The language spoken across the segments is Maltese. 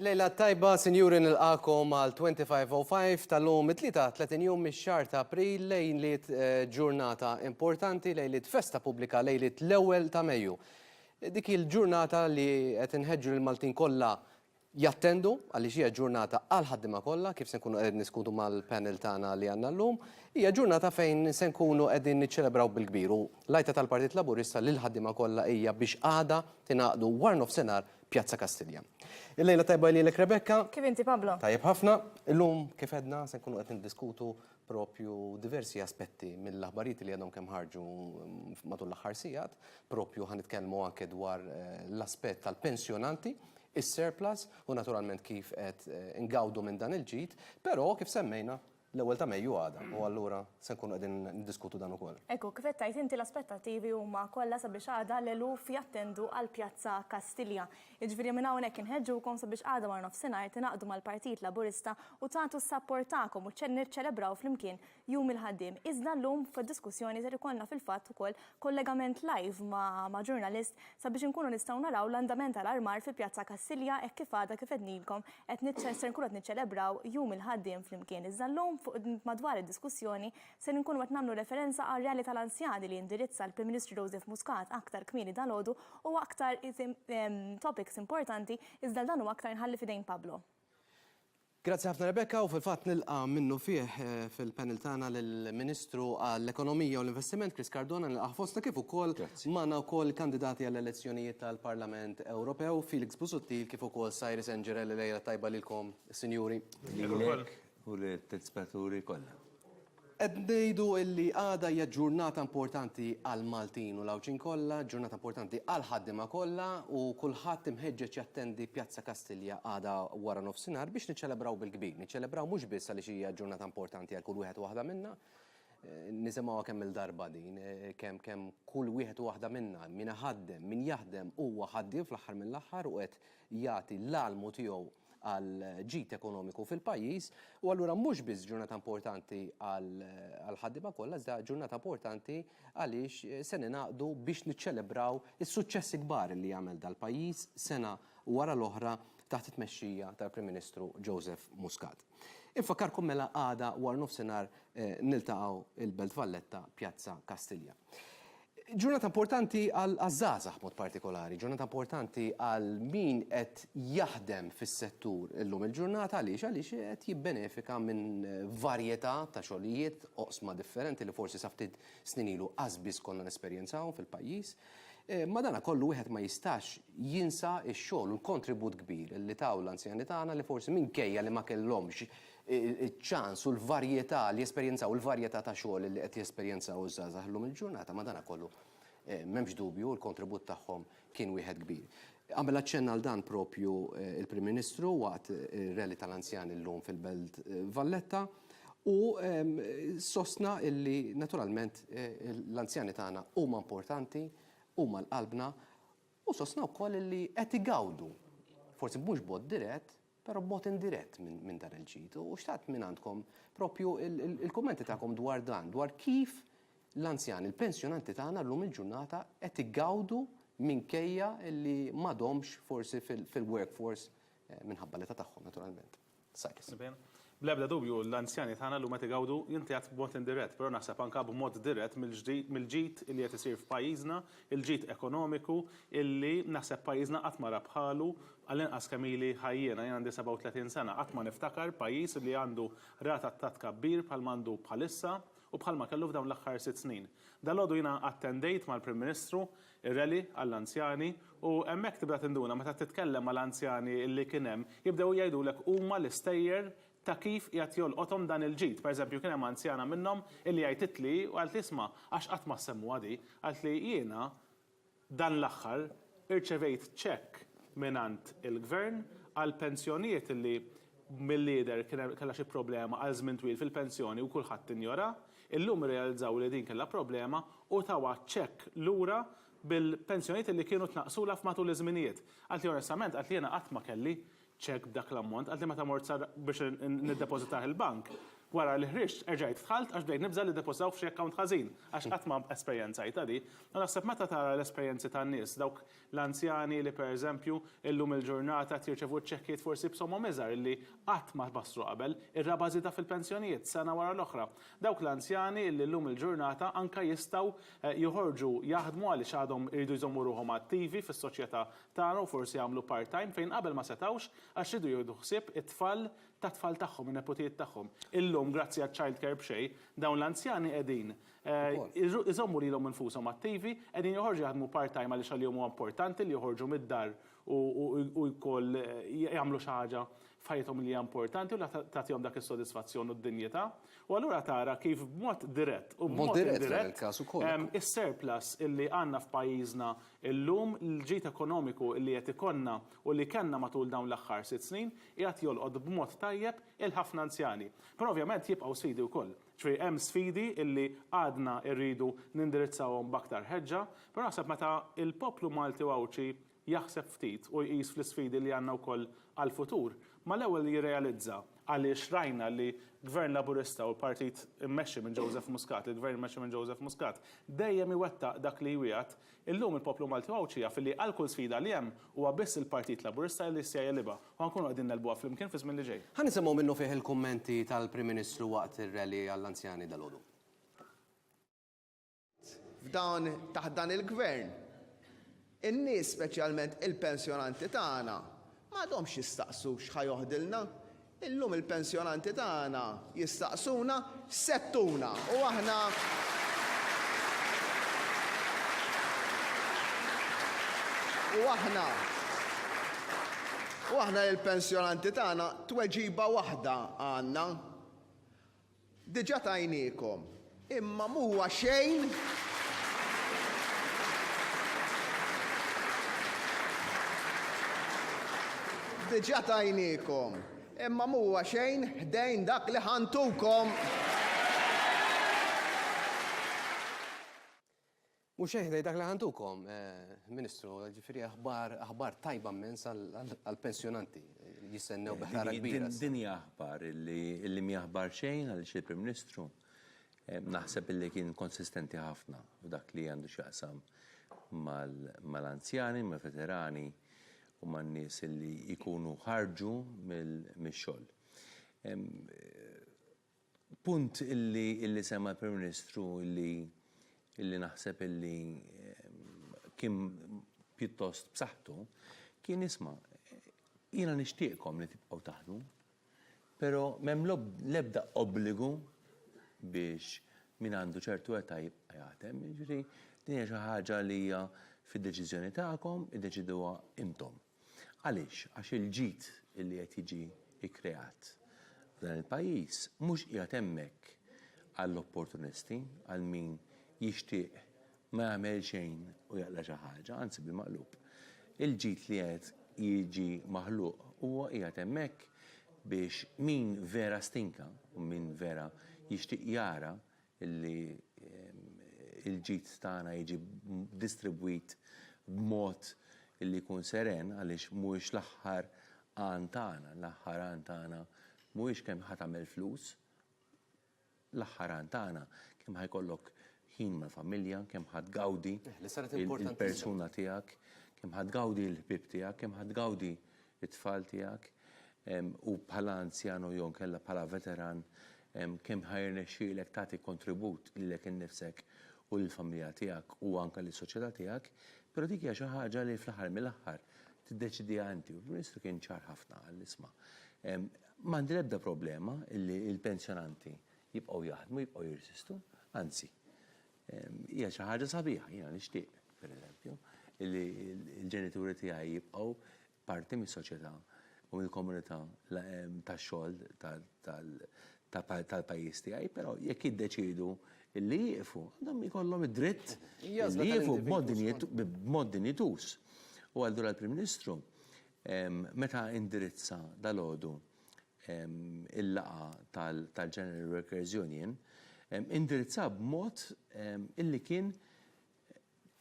Lejla tajba, sinjuri nil-għakom għal 2505 tal-lum it-tlita 30 jum mix-xahar ta' April lejliet ġurnata importanti, lejliet festa pubblika, lejliet l-ewwel ta' Mejju. Dik il-ġurnata li qed inħeġġu l-Maltin kollha jattendu għaliex hija ġurnata għal ħaddiema kollha, kif se nkunu qegħdin niskutu mal-panel tagħna li għandna llum, hija ġurnata fejn se nkunu qegħdin niċċelebraw bil-kbir u l-għajta tal-Partit Laburista lil ħaddiema kollha hija biex għada tingħaqdu war nofsinhar Pjazza Kastilja. Il-lejla tajba lilek Rebecca. Kif inti Pablo? Tajjeb ħafna. Illum kif għedna se nkunu qed niddiskutu propju diversi aspetti mill-aħbarijiet li għadhom kemm ħarġu matul l-aħħar sigħat, propju ħanitkellmu anke dwar l-aspett tal-pensjonanti, is-surplus u naturalment kif qed ingawdu minn dan il-ġid, però kif semmejna l-ewwel ta' Mejju għada u allura se nkunu qegħdin niddiskutu dan ukoll. Ekku, kif qed tgħid inti l-aspettattivi huma kollha sabiex għada l-eluf jattendu għal Pjazza Kastilja. Jiġifieri minn hawnhekk inħeġġukom sabiex għada war nofsinhar tingħaqdu mal-Partit Laburista u tagħtu s-sapport tagħkom u niċċelebraw flimkien jum il-ħaddiem. Iżda llum fid-diskussjoni ser ikollna fil-fatt ukoll kollegament live ma' ġurnalist sabiex inkunu nistgħu naraw l-andament tal-armar fi Pjazza Kastilja hekk kif għada kif qednilkom qed nkunu qed niċċelebraw jum il-ħaddiem flimkien. Iżda llum madwar id-diskussjoni se nkunu qed nagħmlu referenza għal rally tal-anzjani li indirizza l-Prim Ministru Joseph Muscat aktar kmieni dalgħodu u aktar topics importanti iżda dan huwa aktar nħalli fidejn Pablo. Grazzi ħafna Rebecca u fil-fatt nilqa' minnu fih fil-panel tagħna lill-Ministru għall-Ekonomija u l-Investiment Chris Cardona nilqa' fostna kif ukoll magħna wkoll kandidati għall-elezzjonijiet tal-Parlament Ewropew Felix Busuttil kif ukoll Cyrus Engerelli lejla tajba lilkom, sinjuri. U l-telspaturi kollha. Qed ngħidu illi għada hija ġurnata importanti għal Maltin u l-Awċin kollha, ġurnata importanti għal ħaddiema kollha u kulħadd imħeġġeġ jattendi Pjazza Kastilja għada wara nofsinhar biex niċċelebraw bil-kbir. Niċċelebraw mhux biss għaliex hija ġurnata importanti għal kull wieħed waħda minnha, nisimgħuha kemm il-darba din, kemm kull wieħed waħda minnha min ħaddem, min jaħdem huwa ħaddiem fl-aħħar mill-aħħar u qed jagħti l-almu tiegħu għal ġid ekonomiku fil-pajjiż u allura mhux biss ġurnata importanti għal ħaddiema kollha, iżda ġurnata importanti għaliex se ningħaqdu biex niċċelebraw is-suċċessi kbar li jagħmel dal-pajjiż sena wara l-oħra taħt it-tmexxija tal-Prim Ministru Joseph Muscat. Infakkarkom mela għada war nofsinhar niltaqgħu il-Belt Valletta Pjazza Kastilja. Ġurnata importanti għal-żgħażagħ mod partikolari, ġurnata importanti għal min qed jaħdem fis-settur illum il-ġurnata għaliex qed jibbenefika minn varjetà ta' xogħlijiet oqsma differenti li forsi sa ftit snin ilu biss konna nesperjenzawhom fil-pajjiż. Madana kollu wieħed ma jistax jinsa x-xogħol u l-kontribut kbir li taw l-anzjani tagħna li forsi minkejja li ma kellhomx iċ-ċans u l-varjetà li jesperjenzaw il-varjetà ta' xogħol li qed jesperjenzaw iż-żgħażagħ llum il-ġurnata madana kollu m'hemmx dubju l-kontribut tagħhom kien wieħed kbir. Qabel aċċenna għal dan propju il-Prim Ministru waqt ir-rally tal-anzjani llum fil-Belt Valletta u sostna illi naturalment l-anzjani tagħna huma importanti huma l-qalbna u sostna wkoll li qed igawdu, forsi mhux b'mod dirett, però b'mod indirett minn dan il-ġid. U xtaqt minn għandkom propju il-kummenti tagħkom dwar dan, dwar kif l-anzjani, il-pensjonanti tagħna llum il-ġurnata qed igawdu minkejja li m'għadhomx forsi fil-workforce minħabba l-età tagħhom naturalment. Cyrus. Bl-ebda dubju l-anzjani tagħna llum qed igawdu jintgħat b'mod indirett, però naħseb anke b'mod dirett mill-ġid li qed isir f'pajjiżna, il-ġid ekonomiku illi naħseb pajjiżna qatt ma ra bħalu għall-inqas kemm ili ħajjiena jien għandi 37 sena qatt ma niftakar pajjiż li għandu rata ta' tkabbir bħal m'għandu bħalissa u bħalma kellu f'dawn l-aħħar 6 snin. Dalgħodu jiena attendejt mal-Prim Ministru ir-rally għall-anzjani u hemmhekk tibda tinduna meta titkellem mal-anzjani li kien hemm jibdew jgħidulek huma l-istejjer ta' kif qiegħed jolqothom dan il-ġid. Pereżempju kien hemm anzjana minnhom illi jgħiditli u qalt isma' għax qatt ma semmu għadi, qalt li jiena dan l-aħħar irċevejt ċekk mingħand il-Gvern għal pensjonijiet illi mill-lider kellha xi problema għal żmien twil fil-pensjoni u kulħadd injora, illum irrealizzaw li din kellha problema u tawa ċekk lura bil-pensjonijiet li kienu tnaqsula f'matul iż-żminijiet. Qalt li onestament qalt li jiena qatt ma kelli ċekk b'dak l-ammont, għalli meta mort sar biex niddepożitar il-bank, wara li ħriġt erġajt dħalt għax bdejt nibża li depożaw f'xi account ħażin għax qatt ma esperjenzajta di. Naħseb meta tara l-esperjenzi tan-nies dawk l-anzjani li pereżempju illum il-ġurnata tirċevu ċekkiet forsi b'somhom iżgħar illi qatt ma bassru qabel ir-raba żieda fil-pensjonijiet sena wara l-oħra. Dawk l-anzjani illi llum il-ġurnata anke jistgħu joħorġu jaħdmu għaliex għadhom iridu jżommu ruhom attivi fis-soċjetà tagħna u forsi jagħmlu part-time fejn qabel ma setawx għax iridu jieħdu ħsieb it-tfal tat-tfal tagħhom, in-nepotijiet tagħhom. Illum grazzi għat child care b'xejn, dawn l-anzjani qegħdin iżommu lilhom infushom attivi, qegħdin joħorġu jaħdmu part-time għaliex għalihom huwa importanti li joħorġu mid-dar u jkoll jagħmlu xi ħaġa f'ħajthom li hija importanti u tagħtihom dak is-sodisfazzjon u d-dinjità. U allura tara kif b'mod dirett u b'mod indirett is-surplus illi għandna f'pajjiżna illum l-ġid ekonomiku illi qed ikollna u li kellna matul dawn l-aħħar 6 snin qiegħed jolqod b'mod tajjeb il-ħafna anzjani. Però ovvjament jibqgħu sfidi wkoll. Ġifieri hemm sfidi illi għadna rridu nindirizzawhom b'aktar ħeġġa, però naħseb meta il-poplu Malti Wawċi jaħseb ftit u jqis fl-isfidi li għandna wkoll għall-futur, ma l-ewwel jirrealizza għaliex rajna li Gvern Laburista u l-partit immexxi minn Joseph Muscat, il-Gvern immexxi minn Joseph Muscat, dejjem iwettaq dak li jwiegħed illum il-poplu Malti Wawċi jaf li għal kull sfida li hemm huwa biss il-Partit Laburista li se jelibha u nkunu qegħdin nelbuha flimkien fi żmien li ġej. Ħa nisimgħu minnu fih il-kummenti tal-Prim Ministru waqt ir-rally għall-anzjani dal-għodu. F'dawn taħt dan il-gvern, in-nies speċjalment il-pensjonanti tagħna m'għadhomx jistaqsu x'ħajoħdilna. Illum il-pensjonanti tagħna jistaqsuna settuna u aħna il-pensjonanti tagħna tweġiba waħda għandna. Diġà tajniekom, imma mhuwa xejn diġà tajniekom, imma mhuwa xejn ħdejn dak li ħantukom. Mhux xejn dak li ħantukom, Ministru, ġifieri aħbar tajba immens għall-pensjonanti jistennew beħtara kbira. Din hija aħbar illi mhi aħbar xejn għaliex il-Prim Ministru naħseb illi kien konsistenti ħafna f'dak li għandu x'jaqsam mal-anzjani, mal-veterani u man-nies illi jkunu ħarġu mill-xogħol. Punt illi semma l-Prim Ministru illi naħseb illi kien pjuttost b'saħħtu kien isma' jiena nixtieqkom li tibqgħu taħdmu, però m'hemm l-ebda obbligu biex min għandu ċertu età jibqa' jaħdem. Jiġri din hija xi ħaġa li hija fid-deċiżjoni tagħkom iddeċiduha intom. Għaliex? Għax il-ġid illi qed jiġi ikkreat f'dan il-pajjiż mhux qiegħed hemmhekk għall-opportunisti għal min jixtieq ma jagħmel xejn u jaqla xi ħaġa, anzi bil-maqlub. Il-ġid li qed jiġi maħluq huwa qiegħed hemmhekk biex min vera stinka u min vera jixtieq jara illi il-ġid tagħna jiġi distribwit b'mod illi jkun seren għaliex mhuwiex l-aħħar għan tagħna, l-aħħar għan tagħna mhuwiex kemm ħadd tagħmel flus, l-aħħar għan tagħna kemm ħajkollok ħin mal-familja, kemm ħadd gawdi il-persuna tiegħek, kemm ħadd gawdi l-ħbieb tiegħek, kemm ħadd gawdi it-tfal tiegħek u bħala anzjanu jew kellha bħala veteran kemm ħajrnexxielek tagħti kontribut lilek innifsek u l-familja tiegħek u anke lis-soċjetà tiegħek, però dik hija xi ħaġa li fl-aħħar mill-aħħar tiddeċidiha inti. U l-Ministru kien ċar ħafna għall-isma'. M'għandi l-ebda problema li l-pensjonanti jibqgħu jaħdmu, jibqgħu jirsistu, anzi, hija xi ħaġa sabiħa, jiena nixtieq, pereżempju, li l-ġenituri tiegħi jibqgħu parti mis-soċjetà u mill-komunità tax-xogħol tal-pajjiż tiegħi, però jekk jiddeċiedu illi jieqfu, għandhom ikollhom id-dritt li jieqfu b'mod dinjitus. U allura l-Prim Ministru meta indirizza dalgħodu il-laqgħa tal-General Workers Union, indirizza b'mod illi kien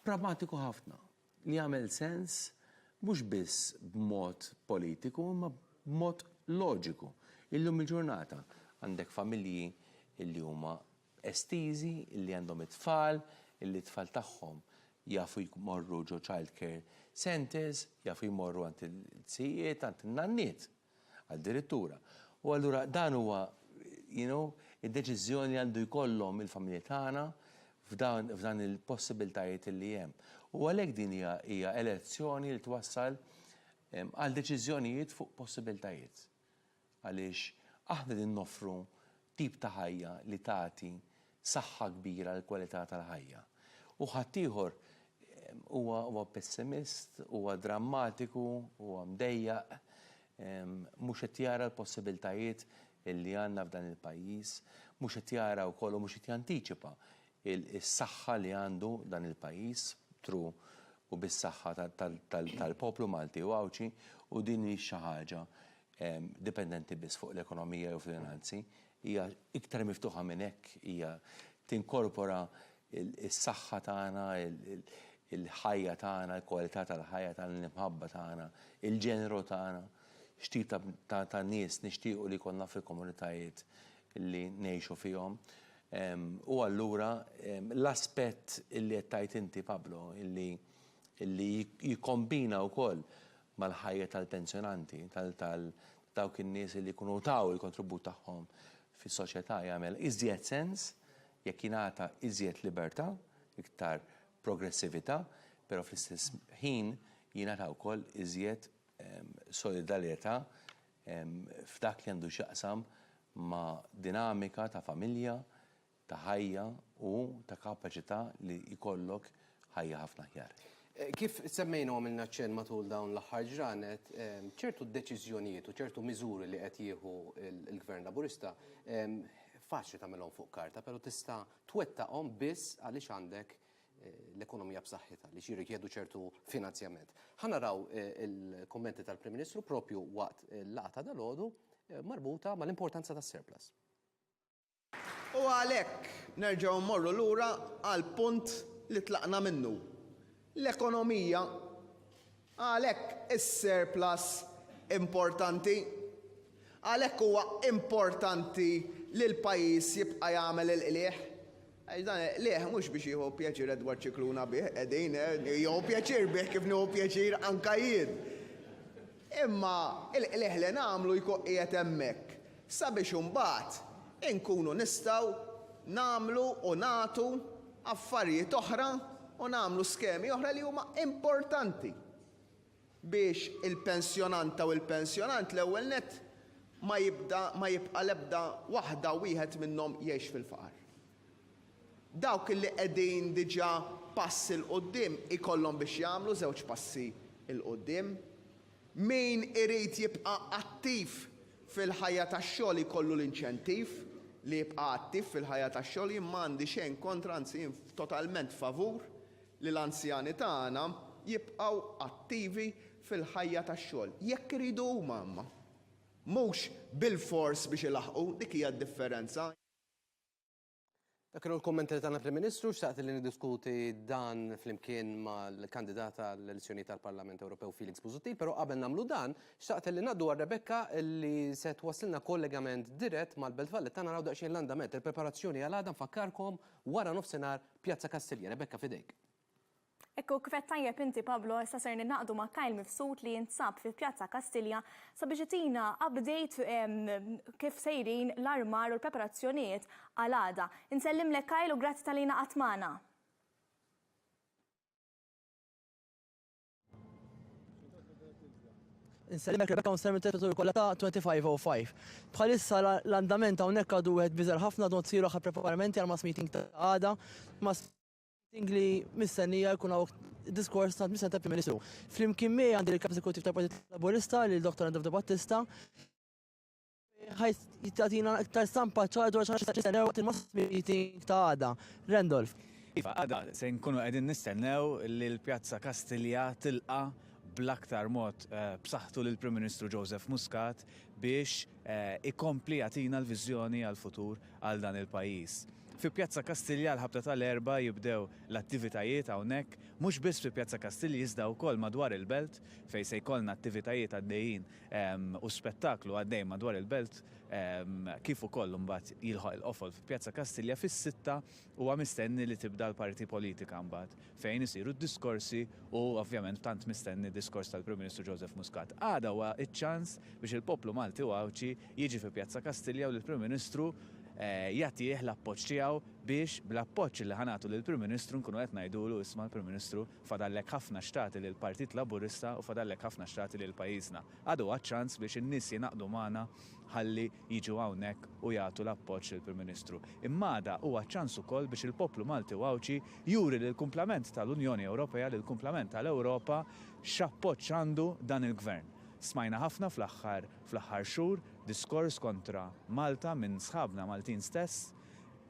pragmatiku ħafna, li jagħmel sens mhux biss b'mod politiku, imma b'mod loġiku. Illum il-ġurnata għandek familji illi huma estiżi, illi għandhom it-tfal, illi t-tfal tagħhom jafu jmorru ġo child care centers, jafu jmorru għand il-tsijiet, għand il-nanniet, għal-direttura. U allura dan huwa, id-deċiżjoni għandu jkollhom il-familji tagħna f'dan il-possibiltajiet li hemm. U għalhekk din hija elezzjoni li twassal għal deċiżjonijiet fuq possibiltajiet. Għaliex aħna din noffru tip ta' ħajja li tagħti saħħa kbira l-kwalità tal-ħajja. U ħaddieħor huwa pessimist, huwa drammatiku, huwa mdejjaq, mhux qed jara l-possibiltajiet illi għandna f'dan il-pajjiż, mhux qed jara wkoll u mhux qed jantiċipa is-saħħa li għandu dan il-pajjiż tru u bis-saħħa tal-poplu Malti u Awċi u din hi xi ħaġa dipendenti biss fuq l-ekonomija u finanzi, hija iktar miftuħa minn hekk, hija tinkorpora is-saħħa tagħna, il-ħajja tagħna, l-kwalità tal-ħajja tagħna, l-imħabba tagħna, il-ġeneru tagħna, xtip ta' nies nixtiequ li jkollna fil-komunitajiet li ngħixu fihom. U allura l-aspett illi qed tgħid inti Pablo, illi jikkombina wkoll mal-ħajja tal-pensjonanti, dawk in-nies li jkunu taw il-kontribut tagħhom fis-soċjetà jagħmel iżjed sens jekk jingħata iżjed libertà, iktar progressività, però fl-istess ħin jingħata wkoll iżjed solidarjetà f'dak li għandu x'jaqsam ma' dinamika ta' familja, ta' ħajja u ta' kapaċità li jkollok ħajja ħafna ħjar. Kif semmejna għamilna ċen matul dawn l-aħħar ġranet, ċertu deċiżjonijiet u ċertu miżuri li qed jieħu il-Gvern Laburista faċli tagħmelhom fuq karta, però tista' twettaqhom biss għaliex għandek l-ekonomija b'saħħitha li jirrikjedu ċertu finanzjament. Ħanaraw il-kommenti tal-Prim Ministru propju waqt il-laqgħa dal-għodu marbuta mal-importanza tas-surplus. U għalhekk nerġgħu mmorru lura għal punt li tlaqna minnu. L-ekonomija għalhekk is-surplus importanti, għalhekk huwa importanti li l-pajjiż jibqa' jagħmel il-qlieħ. Dan il-qlieħ mhux biex jieħu pjaċir Edward Cicluna bih qegħdin jieħu pjaċir bih kif nieħu pjaċir anke jien. Imma il-qlieħ li nagħmlu jkun qiegħed hemmhekk sabiex imbagħad inkunu nistgħu nagħmlu u nagħtu affarijiet oħra u nagħmlu skemi oħra li huma importanti biex il-pensjonanta u l-pensjonant l-ewwel nett ma jibqa' l-ebda waħda wieħed minnhom jgħix fil-faqar. Dawk li qegħdin diġà passi l-qoddim ikollhom biex jagħmlu żewġ passi l-qoddim. Min irid jibqa' attiv fil-ħajja tax-xogħol ikollu l-inċentiv li jibqa' attiv fil-ħajja tax-xogħol jien m'għandi xejn kontra anzi totalment favur li l-anzjani tagħna jibqgħu attivi fil-ħajja tax-xogħol. Jekk iridu huma imma. Mhux bil-fors biex ilaħqu, dik hija d-differenza. Dak kienu l-kommenti tagħna Prim Ministru, xtaqt li niddiskuti dan flimkien mal-kandidata l-elezzjoni tal-Parlament Ewropew Felix Busuttil, però qabel nagħmlu dan, xtaqt li ngħaddu għal Rebecca li se twassilna kollegament dirett mal-Belt Valley tagħna naraw daqsxejn l-andament, il-preparazzjoni għal għada nfakkarkom wara nofsinhar Pjazza Kastilja. Rebecca fidejk. Ekku, kif qed tajjeb inti Pablo, issa ser naqdu ma' Kyle Mifsud li jinsab fi Pjazza Kastilja sabiex itina update kif sejrin l-armar u l-preparazzjonijiet għal għada. Insellim lek Kyle u grazzi tal-lina qatmana. Insellimek Rebecca unsellim il-territorju kollha ta' 2505. Bħalissa l-andament hawnhekk għadu wieħed biżgħar ħafna dont siru ħa preparamenti għal mass meeting ta' għada, li mistennija jkun hawn diskors ta' mistennija Prim Ministru. Flimkien miegħi għandi l-Kap Eżekuttiv tal-Partit Laburista li l-Dr. Andrew Battista. Jitagħtina iktar stampa ċara dwar xi nistennew waqt il-mass meeting ta' għada. Randolph. Iva, għada se nkunu qegħdin nistennew li l-Pjazza Kastilja tilqa' bl-aktar mod b'saħħtu lill Prim Ministru Joseph Muscat biex ikompli jagħtina l-viżjoni għall-futur għal dan il-pajjiż. Fi Pjazza Kastilja l-ħabta tal-erba jibdew l-attivitajiet hawnhekk, mhux biss fi Pjazza Kastilja iżda wkoll madwar il-belt fejn se jkollna attivitajiet għaddejjin u spettaklu għaddej madwar il-belt kif ukoll mbagħad jilħaq il-qofol fi Pjazza Kastilja fis-sitta huwa mistenni li tibda l-parti politika mbagħad fejn isiru d-diskorsi u ovvjament tant mistenni d-diskors tal-Prim Ministru Joseph Muscat. Għada huwa iċ-ċans biex il-poplu Malti u Awċi jiġi fi Pjazza Kastilja u l-Prim Ministru jagħtih l-appoġġ tiegħu biex bl-appoġġ li ħanatu lill-Prim Ministru nkunu qed ngħidulu isma' l-Prim Ministru fadallek ħafna xtati lil Partit Laburista u fadallek ħafna xtati lil pajjiżna. Għadu ċans biex in-nies jingħaqdu magħna ħalli jiġu hawnhekk u jagħtu l-appoġġ lill-Prim Ministru. Imma għada huwa ċans ukoll biex il-poplu Malti u Awċi juri lill kumplament tal-Unjoni Ewropea, lill kumplament tal-Ewropa x'appoġġ għandu dan il-Gvern. Smajna ħafna fl-aħħar xhur diskors kontra Malta minn sħabna Maltin stess.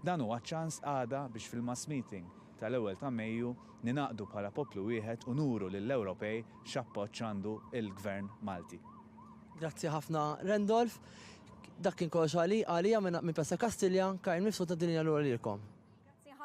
Dan huwa ċans għada biex fil-mass meeting tal-ewwel ta' Mejju ninaqdu bħala poplu wieħed u nuru lill-Ewropej x'appoġġ għandu il-Gvern Malti. Grazzi ħafna Rendolf. Dak kien kollox għalija minn Pjazza Kastilja, Kajl mifsud ta' dinja lura lilkom.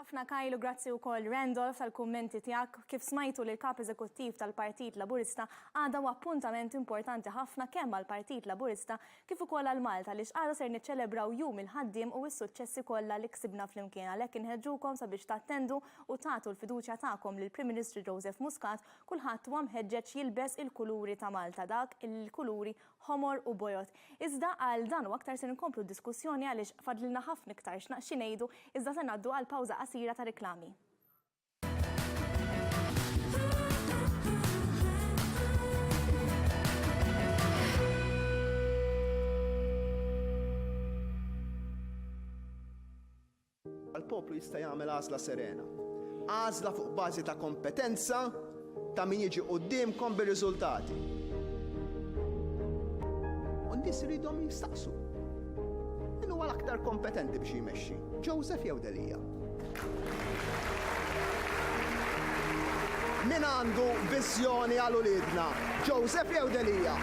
Ħafna Kajlu, grazzi wkoll Randolph tal-kummenti tiegħek kif smajtu li l-kap eżekuttiv tal-Partit Laburista għada huwa appuntament importanti ħafna kemm għall-Partit Laburista kif ukoll għal Malta li għada ser niċċelebraw jum il-ħaddiem u s-suċċessi kollha li ksibna flimkien għalhekk inħeġġukom sabiex tattendu u tagħtu l-fiduċja tagħkom lill Prim Ministru Joseph Muscat kulħadd huwa mħeġġeġ jilbes il-kuluri ta' Malta dak il-kuluri ħomor u bojot. Iżda għal dan u aktar se nkomplu d-diskussjoni għaliex fadlilna ħafna iktar x'naqxi ngħidu iżda se ngħaddu għal pawża qasira ta' reklami. Għal-poplu jista' jagħmel għażla serena. Għażla fuq bażi ta' kompetenza ta' min jiġi qudiemkom bir-riżultati. Nies iridhom jistaqsu. Min huwa l-aktar kompetenti biex jmexxi? Joseph jew Delija? Min għandu viżjoni għal uliedna? Joseph jew Delija?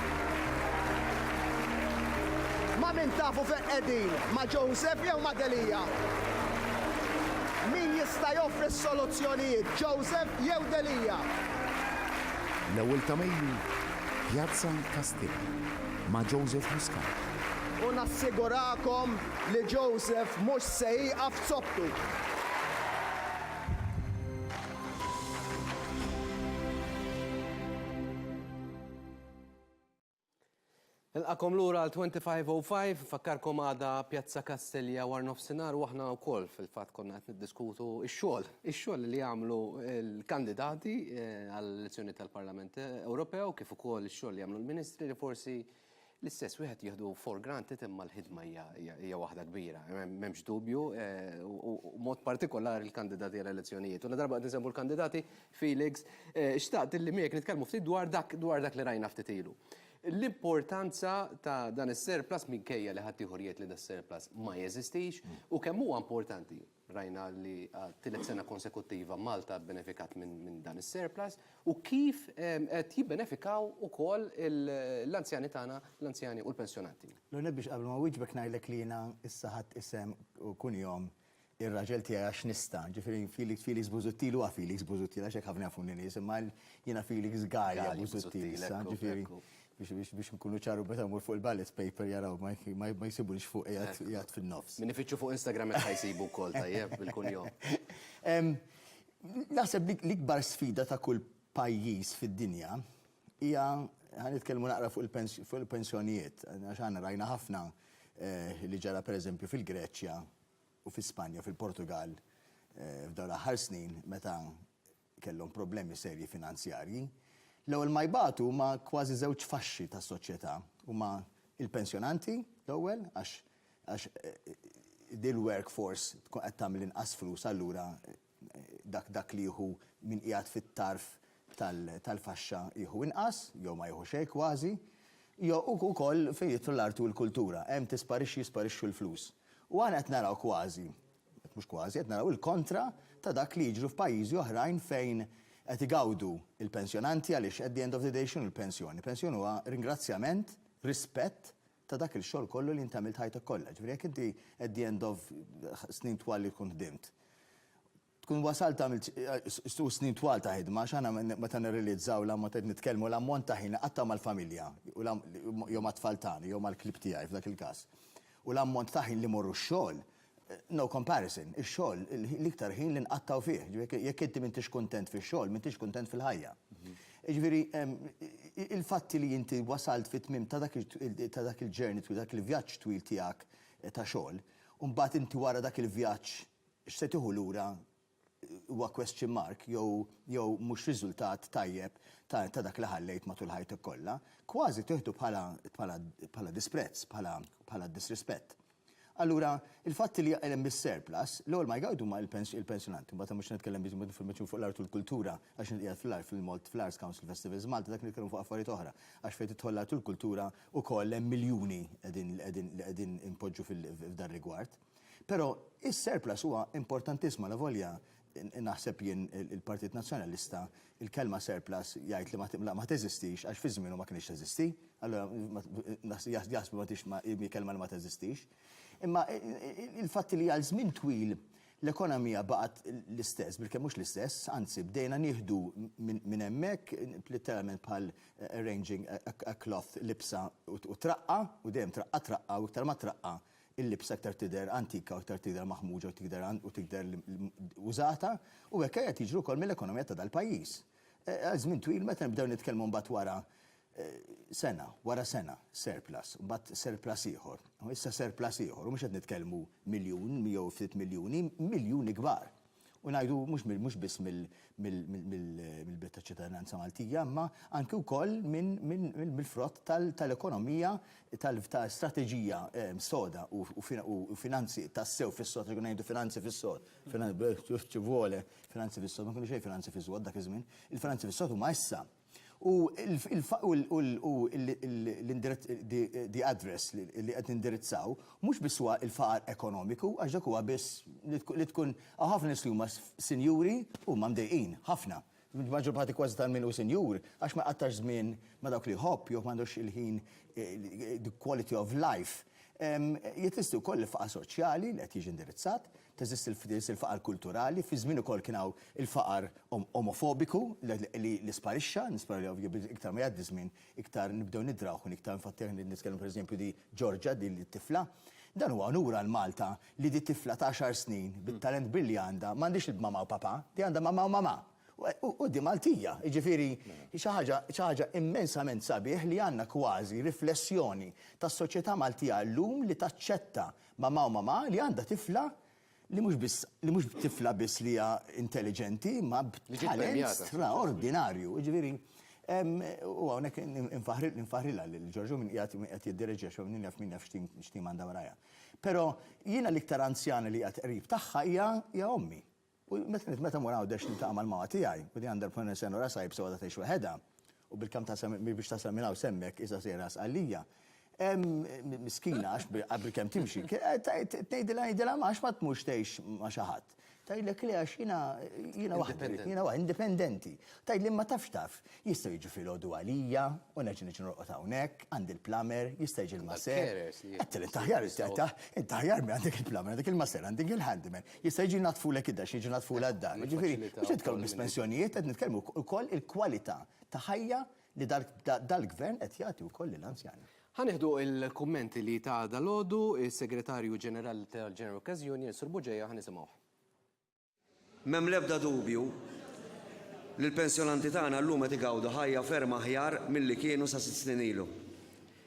Ma min tafu fejn qegħdin? Ma Joseph jew ma Delija? Min jista' joffri s-soluzzjonijiet? Joseph jew Delija? L-ewwel ta' Mejju, Pjazza Kastilja ma' Joseph Muscat. U nassigurakom li Joseph mhux se jieqaf f'sobtu. Nilqakom lura għal 2505, fakkarkom għada Pjazza Kastilja war nofsinhar u aħna wkoll fil-fatt konna qed niddiskutu x-xogħol li jagħmlu l-kandidati għall-elezzjoni tal-Parlament Ewropew kif ukoll ix-xogħol li jagħmlu l-Ministri li forsi l-istess wieħed jieħdu for granted imma l-ħidma hija waħda kbira, m'hemmx dubju, u mod partikolari l-kandidati għall-elezzjonijiet. U la darba qed nisemmu l-kandidati Felix, xtaqt illi miegħek nitkellmu ftit dwar dak li rajna ftit ilu. L-importanza ta' dan is-surplus minkejja li ħadd ieħor li das-surplus ma jeżistix u kemm huwa importanti rajna li tielet sena konsekuttiva Malta benefikat minn dan is-surplus u kif qed jibbenefikaw ukoll l-anzjani tagħna, l-anzjani u l-pensjonati. L-għuna biex qabel ma wieġbek ngħidlek li jiena issa ħadd isem u kun jom ir-raġel tiegħi għax nista', ġifieri Felix Busuttil huwa Felix Busuttil għax hekk ħafna jafu nies, imma jiena Felix Gallia Busuttil, ġifieri biex nkunu ċaru beta mur fuq il-ballot paper jaraw ma jsibunix fuq jgħat fil-nofs. Min ifittxu fuq Instagram qed ħajsibu wkoll tajjeb bil-kunjom. Naħseb l-ikbar sfida ta' kull pajjiż fid-dinja hija ħanitkellmu naqra fuq il-pensjonijiet. Għax għandna rajna ħafna li ġara pereżempju fil-Greċja u fil-Spanja, fil-Portugal f'dawn l-aħħar snin meta kellhom problemi serji finanzjarji. L-ewwel ma jbatu huma kważi żewġ faxxi tas-soċjetà. Huma il-pensjonanti l-ewwel għax dil workforce tkun qed tagħmel inqas flus allura dak li jieħu min qiegħed fit-tarf tal-faxxa jieħu inqas jew ma jieħu xejn kważi, jew ukoll fejn jidħlu l-artu u l-kultura, hemm jisparixxu l-flus. U għana qed naraw kważi, mhux kważi, qed naraw il-kontra ta' dak li jiġru f'pajjiżi oħrajn fejn qed igawdu il-pensjonanti għaliex at the end of the day x'inhu l-pensjoni. Pensjoni huwa ringrazzjament, rispett ta' dak il-xogħol kollu li inti għamilt ħajtek kollha. Ġifieri jekk inti at the end of snin twal li tkun ħdimt. Tkun wasalt għamilt snin twal ta' ħidma x'aħna meta nirrealizzaw l-ammont qed nitkellmu l-ammont ta' ħin qatta mal-familja jew mat-tfal tagħna jew mal-klib tiegħi f'dak il-każ. U l-ammont ta' ħin li morru x-xogħol, no comparison, ix-xogħol l-iktar ħin li nqattaw fih. Jekk inti m'intix kuntent fix-xogħol, m'intix kuntent fil-ħajja. Ġifieri il-fatti li inti wasalt fit-tmiem ta' dak il-ġurney twil, dak il-vjaġġ twil tiegħek ta' xogħol, u mbagħad inti wara dak il-vjaġġ x'se tieħu lura huwa question mark jew mhux riżultat tajjeb ta' dak li ħallejt matul ħajtek kollha, kważi tieħdu bħala disprezz, bħala disrispett. Allura, il-fatti li hemm bis-surplus, l-ewwel ma jgawdu ma il-pensjonanti, mbagħad mhux nitkellem biż informazzjoni fuq l-art u l-kultura għax qiegħed fl-Arts Council Festivals Malta dak nitkellem fuq affarijiet oħra, għax fejn tidħol l-art u l-kultura wkoll hemm miljuni qegħdin impoġġu f'dan rigward. Però is-surplus huwa importantissima la volja naħseb jien il-Partit Nazzjonalista il-kelma surplus jgħid li ma teżistix għax fi żmienu ma kienx teżisti, allura jaħsbu ma kelma li ma teżistix. Imma il-fatti li għal żmien twil l-ekonomija baqgħet l-istess, bilke mhux l-istess, anzi bdejna nieħdu minn hemmhekk literalment bħal arranging a cloth libsa u traqqa u dejjem traqqa u iktar ma traqqa il-libsa aktar tidher antika u aktar tidher maħmuġa u tidher użata u hekk qed jiġru wkoll mill-ekonomija ta' dal-pajjiż. Għal żmien twil meta nibdew nitkellmu mbagħad wara sena surplus, mbagħad surplus ieħor, u issa surplus ieħor, u mhux qed nitkellmu miljun, jew ftit miljuni kbar. U ngħidu mhux biss mill-bit ta' ċittadinanza Maltija, imma anke wkoll mill-frott tal-ekonomija, tal-strateġija soda u finanzi tas-sew fis-sod, tkun ngħidu finanzi fis-sod. Finanzi fis-sod, ma kienu xejn finanzi fis-sod dak iż-żmien. Il-finanzi fis-sod huma issa. U l-address li qed nindirizzaw mhux biss huwa il-faqar ekonomiku, għax dak huwa biss li tkun ħafna nies li huma sinjuri huma mdejqin ħafna. Maġġor parti kważi tal-min hu sinjur għax ma qattax żmien ma dawk li jħobb jew m'għandux il-ħin the quality of life. Jeżisti wkoll il-faqar soċjali li qed jiġi indirizzat, teżisti il-faqar kulturali, fi żmien ukoll kien hawn il-faqar omofobiku li sparixxa, nispara li iktar ma jgħaddi żmien, iktar nibdew nidrawħu, iktar nfattih nitkellem pereżempju di Ġorġa di tifla. Dan huwa onura l-Malta li di tifla ta' 10 snin bit-talent billi għandha m'għandix il-mama u papa, di għandha mama u mama. U di Maltija, ġifieri xi ħaġa immensament sabiħ li għandna kważi riflessjoni tas-soċjetà Maltija llum li taċċetta mama u mama li għandha tifla li mhux tifla biss li hija intelligenti, ma b'talent straordinarju. Ġifieri u hawnhekk ninfaħrilha lil Ġorġu min qiegħed jiddireġġi xew min jaf x'tim għandha warajja. Però jiena l-iktar anzjana li qiegħed qrib tagħha hija ommi. U meta muraw dex niltaqa' mal-mama tiegħi, u di għandha l-puna sena rasa jibsew għadha tgħix waħedha, u bil-kam biex tasal minn hawn semmek issa sejra għalija. Miskina għax qabel kemm timxi, tgħidilha ma għax ma tmux tgħix ma' xi ħadd. Tgħidlek li għax jiena waħda indipendenti. Tgħidli ma taf, jista' jiġi filgħodu għalija, u neġi norqod hawnhekk, għandi l-plamer, jista' jiġi l-maser. Għattil inti aħjar mi għandek il-plamer, għandek il-maser, għandek il-handyman. Jista' jiġi natfulek id-dax, jiġi natfulek d-dar. Ġifieri, mhux qed nitkellmu bis-pensjonijiet, qed nitkellmu wkoll il-kwalità ta' ħajja li dal-gvern qed jagħti wkoll lill-anzjani. Ħanieħdu il-kummenti li ta' dalodu, il-Segretarju Ġenerali tal-General Occasion, Sur Buġeja, ħanisimgħu. M'hemm l-ebda dubju li l-pensjonanti tagħna llum qed igawdu ħajja ferm aħjar milli kienu sa 6 snin ilu.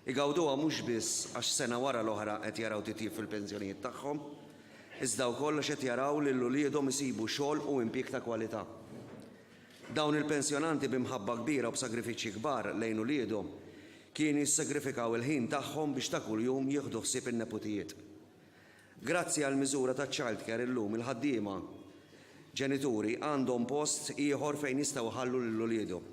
Igawduha mhux biss għax sena wara l-oħra qed jaraw titjib fil-pensjonijiet tagħhom, iżda wkoll qed jaraw li l-uliedhom isibu xogħol u impjieg ta' kwalità. Dawn il-pensjonanti b'imħabba kbira u b'sagrifiċċji kbar lejn uliedhom kienu jissagrifikaw il-ħin tagħhom biex ta' kuljum jieħdu ħsieb in-neputijiet. Grazzi għall miżura ta' childcare illum il-ħaddiema ġenituri għandhom post ieħor fejn jistgħu ħallu lil uliedhom.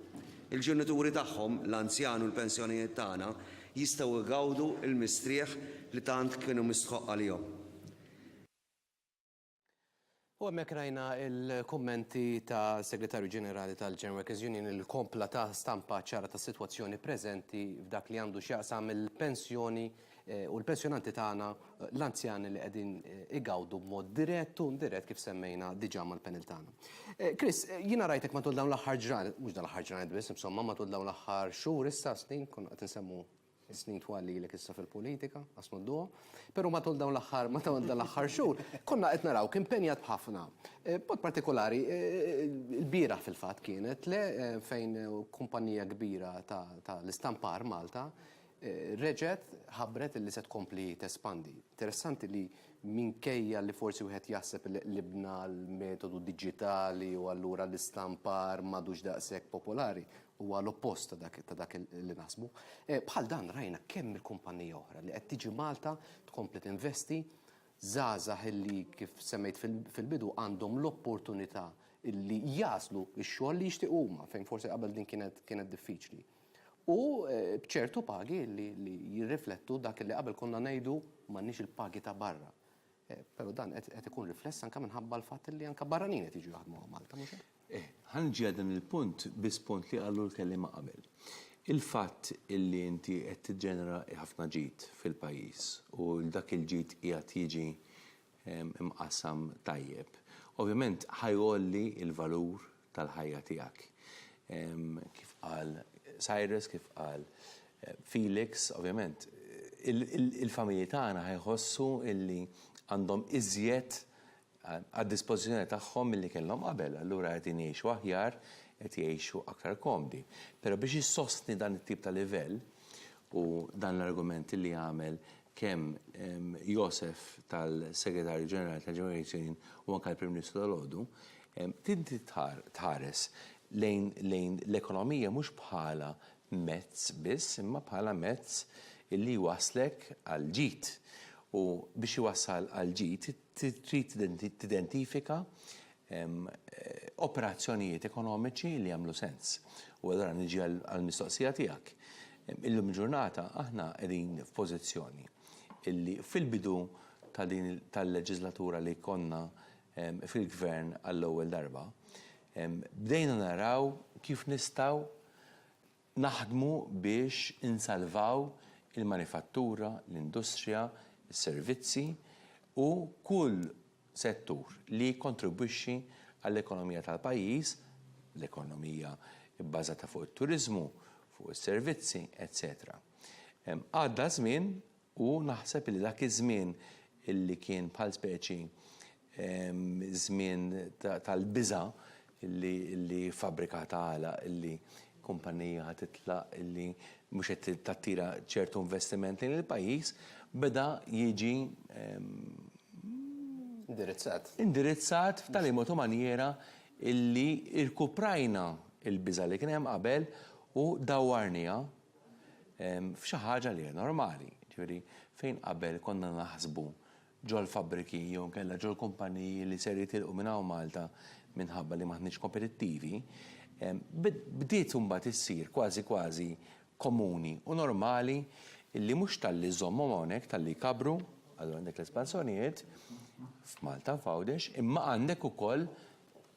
Il-ġenituri tagħhom, l-anzjan u l-pensjonijiet tagħna, jistgħu jgawdu l-mistrieħ li tant kienu mistħoq għalihom. U hemmhekk rajna il-kummenti ta' Segretarju Ġenerali tal-General Occasion il-kompla ta' stampa ċara ta' sitwazzjoni preżenti f'dak li għandu x'jaqsam il-pensjoni U l-pensjonanti tagħna l-anzjani li qegħdin igawdu b'mod dirett u indirett kif semmejna diġà mal-panel tagħna. Chris, jiena rajtek matul dawn l-aħħar ġranet, mhux dan l-aħħar ġranet biss, insomma matul dawn l-aħħar xhur issa snin, konna qed insemmu snin twali lek issa fil-politika, asmudduha, però matul dawn l-aħħar xhur konna qed naraw impenjat b'ħafna. B'mod partikolari, il-bieraħ fil-fatt kienet fejn kumpanija kbira tal-istampar Malta reġet ħabbret li se tkompli tespandi. Interessanti li minkejja li forsi wieħed jaħseb li libna l-metodu diġitali u allura l-istampar m'għadux daqshekk popolari huwa l-oppost ta' dak li naħsbu. Bħal dan rajna kemm il-kumpanija oħra li qed tiġi Malta tkompli tinvesti żgħażagħ illi kif semmejt fil-bidu għandhom l-opportunità illi jaslu x-xogħol li jixtiequ huma fejn forsi qabel din kienet diffiċli. U bċertu pagi li jirriflettu dak li qabel konna ngħidu m'għandniex il-pagi ta' barra. Però dan qed ikun rifless anke minħabba l-fatt li anke barranin qed jiġu jaħdmu Malta mhux hekk? Ħanġi dan il-punt biss punt li qalu l-kelliema qabel. Il-fatt illi inti qed tiġġenera ħafna ġid fil-pajjiż u dak il-ġid qiegħed jiġi imqassam tajjeb. Ovvjament ħajolli il-valur tal-ħajja tiegħek. Kif qal Cyrus, kif qal Felix, ovvjament, il-familji tagħna ħajħossu illi għandhom iżjed għad-dispożizzjoni tagħhom milli kellhom qabel, allura qed jgħixu aħjar, qed jgħixu aktar komdi. Però biex jissostni dan it-tip ta' livell u dan l-argument li għamel kemm Josef tal-Segretarju Ġenerali tal-Ġenerazzjoni u anke l-Prim Ministru tal-Għodu, tinti tħares lejn l-ekonomija mhux bħala mezz biss, imma bħala mezz illi waslek għal ġid. U biex iwassal għal ġid trid tidentifika operazzjonijiet ekonomiċi li jagħmlu sens. U allura niġi għall-mistoqsija tiegħek. Illum il-ġurnata aħna qegħdin f'pożizzjoni illi fil-bidu tal-leġislatura li konna fil-gvern għall-ewwel darba bdejna naraw kif nistgħu naħdmu biex insalvaw il-manifattura, l-industrija, is-servizzi u kull settur li kontribwixxi għall-ekonomija tal-pajjiż, l-ekonomija bbażata fuq it-turiżmu, fuq is-servizzi, etc. Għadda żmien u naħseb li dak iż-żmien illi kien bħal speċi żmien tal-biża' illi fabbrikata għala, illi kumpanija ħatitlaq, illi mhux qed tattira ċertu investiment lejn il-pajjiż, beda jiġi indirizzat f'tali mod u maniera illi irkuprajna il-biża' li kien hemm qabel u dawwarnija f'xi ħaġa li hija normali. Ġifieri fejn qabel konna naħsbu ġol fabbriki jew kellha ġol kumpaniji li ser jitilqu minn hawn Malta minħabba li maħniex kompetittivi, bdiet imbagħad issir kważi komuni u normali illi mhux tal-li żommhom hawnhekk tal-li kabru, allura għandek l-espansjonijiet f'Malta f'Għawdex, imma għandek ukoll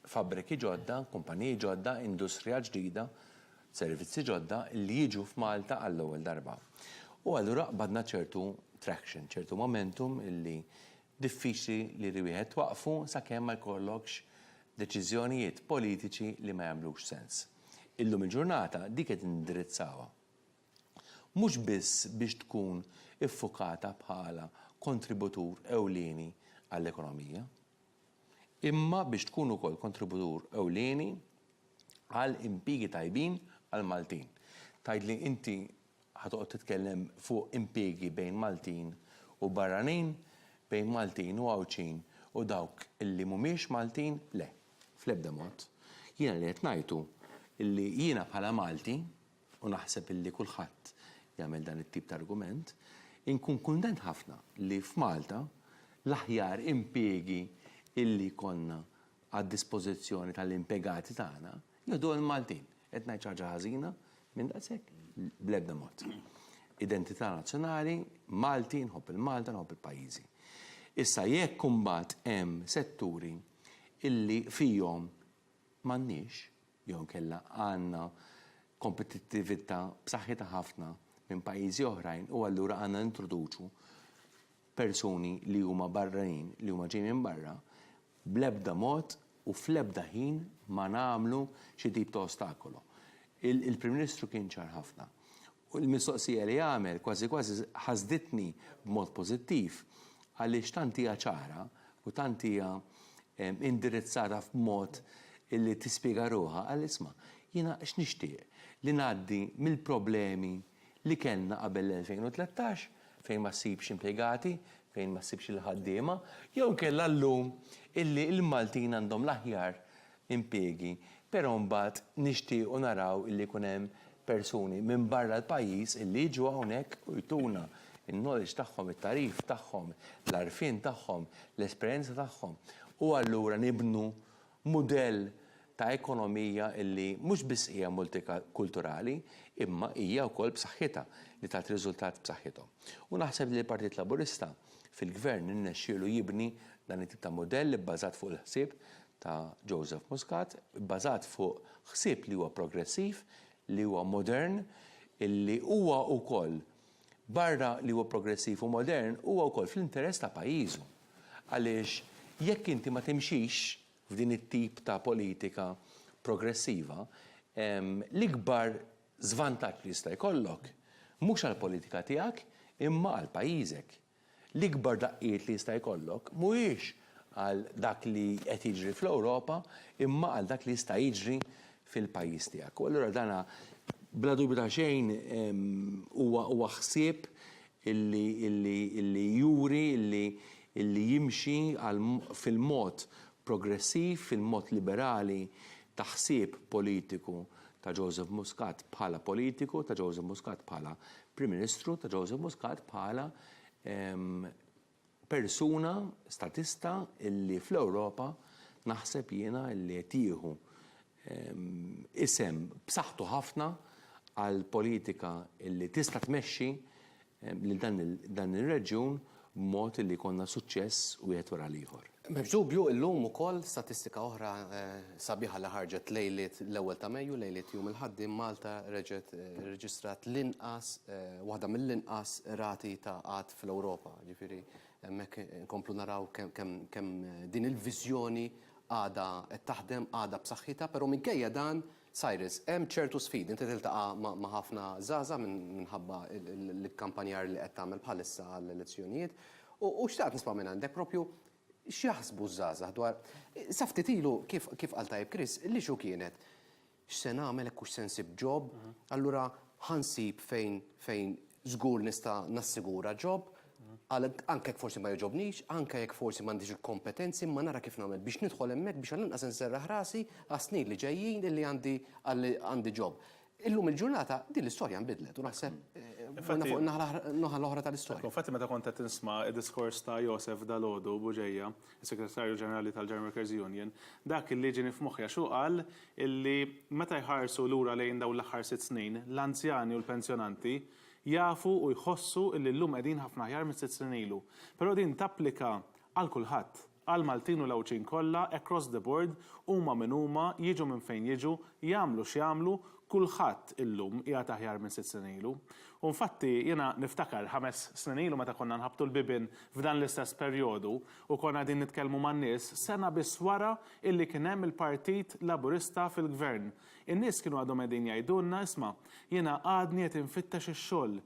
fabbriki ġodda, kumpaniji ġodda, industrija ġdida, servizzi ġodda li jiġu f'Malta għall-ewwel darba. U allura badna ċertu traction, ċertu momentum illi diffiċli li wieħed waqfu sakemm ma jkollokx deċiżjonijiet politiċi li ma jagħmlux sens. Illum il-ġurnata dik qed indirizzawha. Mhux biss biex tkun iffukata bħala kontributur ewlieni għall-ekonomija, imma biex tkun ukoll kontributur ewlieni għal impjiegi tajbin għal Maltin. Tgħidli inti ħatoqgħod titkellem fuq impjiegi bejn Maltin u barranin, bejn Maltin u Għawċin u dawk illi mhumiex Maltin, le, fl-ebda mod. Jiena li qed ngħidu illi jiena bħala Malti u naħseb illi kulħadd jagħmel dan it-tip ta' argument, inkun kuntent ħafna li f'Malta l-aħjar impjiegi illi konna għad-dispożizzjoni tal-impjegati tagħna jgħidu l-Maltin. Qed ngħid xi ħaġa ħażina minn daqshekk bl-ebda mod. Identità nazzjonali, Malti, nħobb il-Malta, nħobb il-pajjiżi. Issa jekk imbagħad hemm setturi illi fihom m'għandniex jew kellha għandna kompetittività b'saħħitha ħafna minn pajjiżi oħrajn u allura għandna introduċu persuni li huma barranin, li huma ġejjin minn barra, bl-ebda mod u fl-ebda ħin ma nagħmlu xi tip ta' ostakolo. Il-Prim Ministru kien ċar ħafna. U l-mistoqsija li għamel kważi ħasditni b'mod pożittiv għaliex tant hija ċara u tant hija indirizzata f'mod illi tispjega ruħha għal isma' jiena x'nixtieq li ngħaddi mill-problemi li kellna qabel l-2013 fejn ma ssibx impjegati, fejn ma ssibx il-ħaddiema, jew kellha llum illi l-Maltin għandhom l-aħjar impjegi, però mbagħad nixtiequ naraw illi jkun hemm persuni minn barra l-pajjiż illi jiġu hawnhekk u jtuna il-knowledge tagħhom, it-tarif tagħhom, l-arfin tagħhom, l-esperjenza tagħhom. U allura nibnu mudell ta' ekonomija illi mhux biss hija multikulturali, imma hija wkoll b'saħħitha li tat riżultat b'saħħithom. U naħseb li l-Partit Laburista fil-Gvern innexxielu jibni dan it-tip ta' mudell bbażat fuq il-ħsieb ta' Joseph Muscat, bbażat fuq ħsieb li huwa progressiv, li huwa modern, illi huwa wkoll barra li huwa progressiv u modern huwa wkoll fl-interess ta' pajjiżu. Għaliex jekk inti ma timxix f'din it-tip ta' politika progressiva, l-ikbar żvantaġġ li jista' jkollok mhux għall-politika tiegħek imma għal pajjiżek. L-ikbar daqqiet li jista' jkollok mhuwiex għal dak li qed jiġri fl-Ewropa imma għal dak li jista' jiġri fil-pajjiż tiegħek. U allura dana bla dubju ta' xejn huwa ħsieb illi juri illi jimxi fil-mod progressiv, fil-mod liberali ta' ħsieb politiku ta' Joseph Muscat bħala politiku, ta' Joseph Muscat bħala Prim Ministru, ta' Joseph Muscat bħala persuna statista illi fl-Ewropa naħseb jiena illi qed jieħu isem b'saħħtu ħafna għal politika illi tista' tmexxi lil dan ir-reġjun b'mod illi jkollna suċċess wieħed wara l-ieħor. M'hemmx dubju llum ukoll statistika oħra sabiħa li ħarġet lejliet l-ewwel ta' Mejju, lejliet jum il-ħaddiem Malta reġgħet irreġistrat l-inqas waħda mill-inqas rati ta' qatt fl-Ewropa. Ġifieri hemmhekk inkomplu naraw kemm din il-viżjoni għada qed taħdem għada b'saħħitha, però minkejja dan Cyrus, hemm ċertu sfidi, inti tiltaqa' ma' ħafna żgħażagħ minħabba l-kampanjar li qed tagħmel bħalissa għall-elezzjonijiet. U xtaqt nisma' minn għandek propju x'jaħsbu żgħażagħ dwar sa ftit ilu kif qal tajjeb Chris, li xu kienet x'se nagħmel hekk x'se nsib ġob, allura ħansib fejn żgur nista' nassigura ġob, anke jekk forsi ma jogħġobnix, anke jekk forsi m'għandix il-kompetenzi, ma nara kif nagħmel biex nidħol hemmhekk biex għall-inqas inserraħ rasi għas-snin li ġejjin illi għandi ġob. Illum il-ġurnata din l-istorja nbidlet u naħseb fuq naħa l-oħra tal-istorja. Infatti meta kont qed nisma' id-diskors ta' Joseph Dalodu Buġejja, is-Segretarju Ġenerali tal-German Workers Union, dak illi ġieni f'moħħi xu qal illi meta jħarsu lura lejn dawn l-aħħar 6 snin, l-anzjani u l-pensjonanti jafu u jħossu illi llum qegħdin ħafna aħjar minn 6 snin ilu. Però din tapplika għal kulħadd, għal Maltin u l-Ewċin kollha across the board, huma minn huma, jiġu minn fejn jiġu, jagħmlu x'jagħmlu, kulħadd illum qiegħed aħjar minn 6 snin ilu. U infatti jiena niftakar 5 snin ilu meta konna nħabtu l-bibien f'dan l-istess perjodu u konna din nitkellmu man-nies sena biss wara illi kien hemm il-Partit Laburista fil-Gvern. In-nies kienu għadhom qegħdin jgħidulna isma' jiena għadni qed infittex ix-xogħol.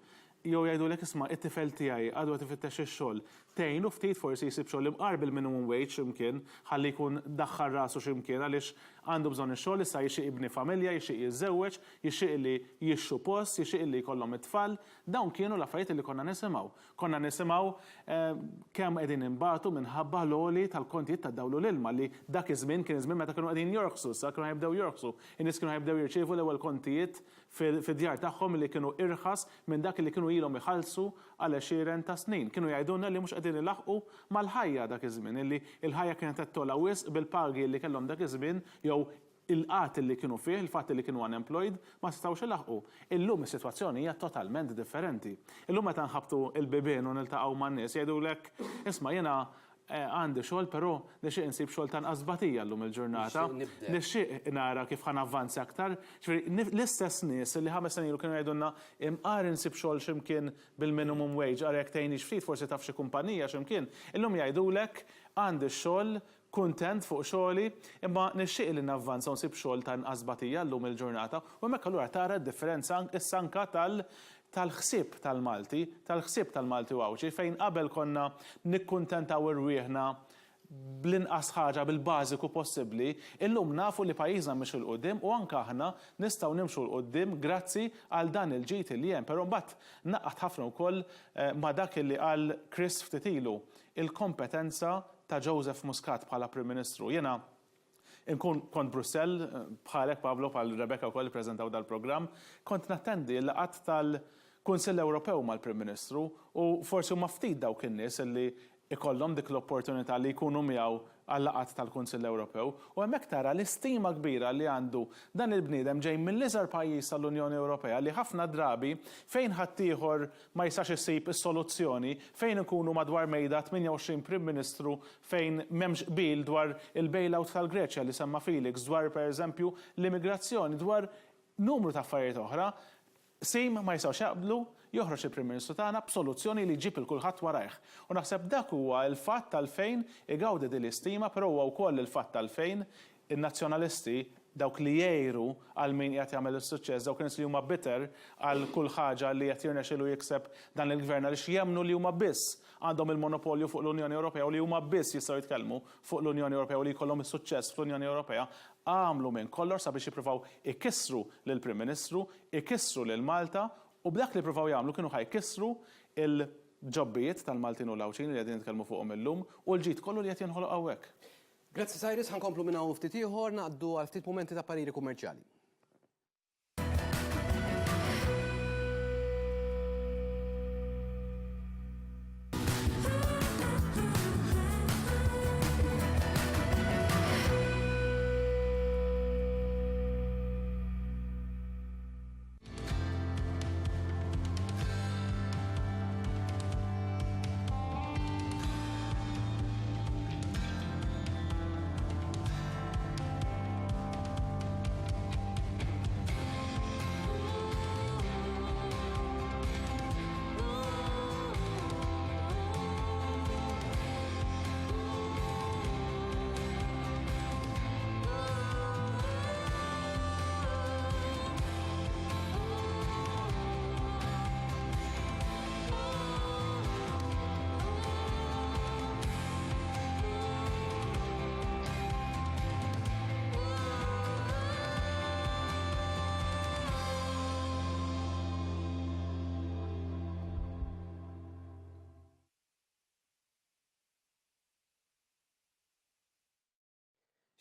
Jew jgħidulek isma' it-tifel tiegħi għadu qed ifittex ix-xogħol. Tgħinu ftit forsi jsib xogħol imqarb il-minimum wage x'imkien ħalli jkun daħħal rasu x'imkien għaliex għandu bżonn ix-xogħol issa jixtieq ibni familja, jixtieq jiżżewweġ, jixtieq li jixxu post, jixtieq li jkollhom it-tfal. Dawn kienu l-affarijiet li konna nisimgħu. Konna nisimgħu kemm qegħdin imbagħtu minħabba l-għoli tal-kontijiet tad-dawlu l-ilma li dak iż-żmien kien iż-żmien meta kienu qegħdin jorqsu, sa kienu ħajbdew jorqsu. In-nies kienu ħajbdew jirċievu l-ewwel kontijiet fid-djar tagħhom li kienu irħas minn dak li kienu ilhom iħallsu għal 20 ta' snin. Kienu jgħidulna li mhux qegħdin ilaħqu mal-ħajja dak iż-żmien, illi l-ħajja kienet qed tolgħu wisq bil-pagi li kellhom dak iż-żmien jew il-qat li kienu fih, il-fatt li kienu unemployed, ma setgħux ilaħqu. Illum is-sitwazzjoni hija totalment differenti. Illum meta nħabtu l-bibien u niltaqgħu man-nies jgħidulek isma' jiena għandi xogħol, però nixtieq insib xogħol ta' nqasbatija llum il-ġurnata. Nixtieq nara kif ħan avvanzi aktar. L-istess nies li 5 snin ilu kienu jgħidulna imqar insib xogħol x'imkien bil-minimum wage, ara jekk tgħinix ftit forsi taf xi kumpanija x'imkien. Illum jgħidulek għandi xogħol, kuntent fuq xogħli, imma nixtieq li navvanza u nsib xogħol ta' nqasbatija llum il-ġurnata u hemmhekk allura tara d-differenza issa anke tal-ħsieb tal-Malti, Wawċi, fejn qabel konna nikkuntentaw irwieħna bl-inqas ħaġa bil-bażiku possibbli, illum nafu li pajjiżna mhix il-qudiem u anke aħna nistgħu nimxu l-qudiem grazzi għal dan il-ġid li hemm. Però mbagħad naqgħad ħafna wkoll ma' dak li qal Chris ftit ilu, il-kompetenza ta' Joseph Muscat bħala Prim Ministru. Jiena kont Brussell bħalek Pablo bħal Rebecca wkoll ippreżentaw dal-programm, kont nattendi l-laqgħat tal-Kunsill Ewropew mal-Prim Ministru u forsi huma ftit dawk in-nies illi ikollhom dik l-opportunità li jkunu miegħu għall-laqgħat tal-Kunsill Ewropew u hemmhekk tara l-istima kbira li għandu dan il-bniedem ġej mill-iżgħar pajjiż tal-Unjoni Ewropea li ħafna drabi fejn ħaddieħor ma jistax isib is-soluzzjoni, fejn ikunu madwar mejda 28 Prim Ministru fejn m'hemmx qbil dwar il-bailout tal-Greċja li semma Felix, dwar pereżempju l-immigrazzjoni, dwar numru ta' affarijiet oħra, sejm ma jistgħux jaqblu joħroġ il-Prim Ministru tagħna b'soluzzjoni li jġib il-kulħadd warajh. U naħseb dak huwa l-fatt tal-fejn igawdi din l-istima, però huwa wkoll il-fatt tal-fejn in-nazzjonalisti dawk li jgħiru għal min qed jagħmel is-suċċess, dawk nies li huma bitter għal kull ħaġa li qed jirnexxielu jikseb dan il-gvern għaliex jemmnu li huma biss għandhom il-monopolju fuq l-Unjoni Ewropea u li huma biss jistgħu jitkellmu fuq l-Unjoni Ewropea u li jkollhom is-suċċess fl-Unjoni Ewropea, għamlu minn kollox sabiex jippruvaw ikissru lill-Prim Ministru, ikissru lil Malta u b'dak li ppruvaw jagħmlu kienu ħajkissru il-ġobbijiet tal-Maltin u l-Awċin li qegħdin nitkellmu fuqhom illum u l-ġid kollu li qed jinħoloq hawnhekk. Grazzi Cyrus, ħankomplu minn hawn ftit ieħor ngħaddu għal ftit momenti ta' pariri kummerċjali.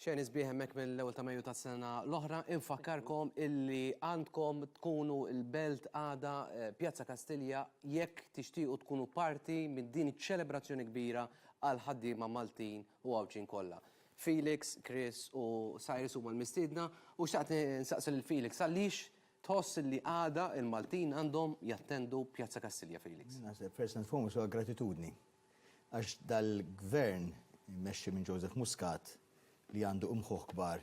Xejn isbieħ hemmhekk mill-ewwel ta' Mejju tas-sena l-oħra, infakkarkom illi għandkom tkunu l-belt għada Pjazza Kastilja jekk tixtiequ tkunu parti minn din iċ-ċelebrazzjoni kbira għal ħaddiema Maltin u Għawċin kollha. Felix, Chris u Cyrus huma l-mistiedna u xtaqt nsaqsi lil Felix għaliex tħoss li għada il-Maltin għandhom jattendu Pjazza Kastilja, Felix. First and foremost huwa gratitudni għax dal-gvern mmexxi minn Joseph Muscat li għandu umħuħ kbar,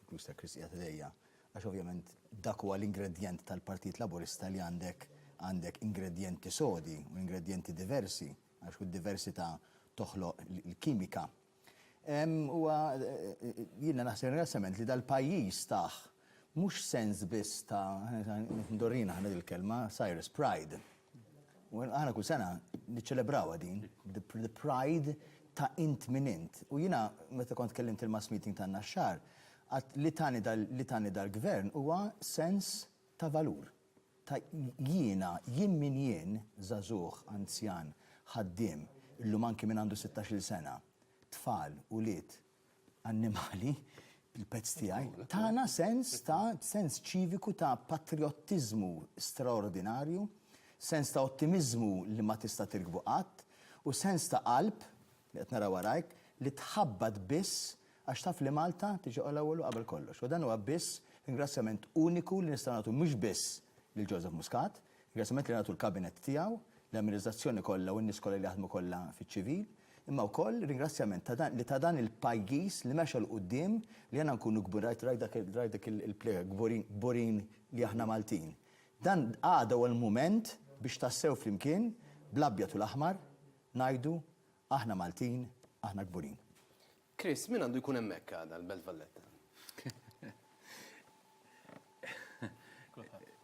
inkluż ta' Chris Jatadejja, għax ovvjament dak huwa l-ingredjent tal-Partit Laburista li għandek ingredjenti sodi u ingredjenti diversi, għax u d-diversità toħloq l-kimika. Huwa jiena naħseb ringrazzjament li dal-pajjiż taħ mhux sens biss ta' ndorrina ħana il-kelma Cyrus Pride. U aħna kull sena niċċelebrawha din, the pride ta' int minn int. U jina, meta kont kellimt il-mass meeting ta' Naxxar, għat li tani dal-gvern huwa sens ta' valur. Ta' jien min jien, zazuħ, anzjan, ħaddim, illum anki minn għandu 16 sena, tfal, uliet, annimali, il-pezz tiegħi, tana sens ċiviku ta' patriottiżmu straordinarju, sens ta' ottimizmu li ma tista' tirkbu qatt, u sens ta' qalb li qed nara warajk li tħabbad biss għax taf li Malta tiġi l-ewwel qabel kollox. U dan huwa biss ringrazzjament uniku li nistgħu nagħtu mhux biss lil Joseph Muscat, ringrazzjament li nagħtu l-kabinet tiegħu, l-amministrazzjoni kollha u n-nies kollha li jaħdmu kollha fiċ-ċivil, imma wkoll ringrazzjament ta' dan il-pajjiż li mexa l-qudiem li għandna nkunu gburajt dak il-plejja gburin li aħna Maltin. Dan għada u l-moment biex tassew flimkien bl-abjad u l-aħmar ngħidu aħna Maltin, aħna gburin. Chris, min għandu jkun hemmhekk għada l-Belt Valletta?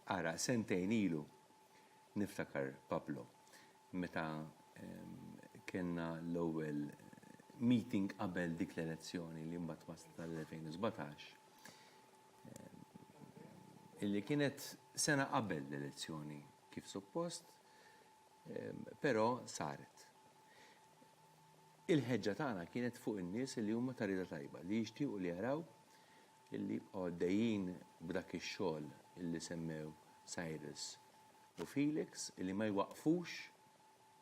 Ara, sentejn ilu niftakar Pablo meta kienna l-ewwel meeting qabel dik l-elezzjoni li mbagħad waslet tal-2017 illi kienet sena qabel l-elezzjoni kif suppost, però saret. Il-ħeġġa tagħna kienet fuq in-nies li huma ta' rieda tajba li jixtiequ li jaraw illi għoddejjin b'dak ix-xogħol illi semmew Cyrus u Felix illi ma jwaqfux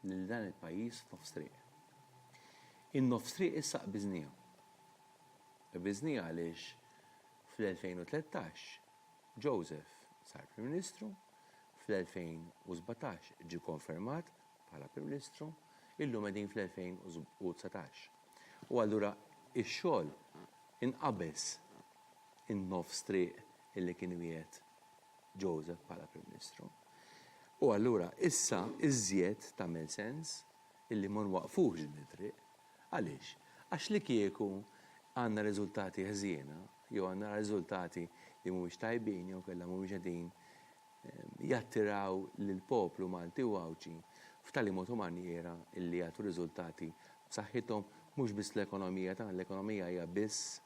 lil dan il-pajjiż nofs triq. In-nofs triq issa qbiżnija. Qbiżnija għaliex fl-2013 Joseph sar Prim Ministru, fl-2017 ġie konfermat bħala Prim Ministru, illum qegħdin fl-2019. U allura ix-xogħol inqabeż in-nofs triq illi kien wieħed Joseph bħala Prim Ministru. U allura issa iżjed tagħmel sens illi ma nwaqfux din it-triq. Għaliex? Għax li kieku għandna riżultati ħżiena, jew għandna riżultati li mhumiex tajbin jew kellha mhumiex qegħdin jattiraw lill-poplu Malti u Għawċi f'tali mod u maniera illi jagħtu riżultati b'saħħithom mhux biss l-ekonomija tagħna, l-ekonomija hija biss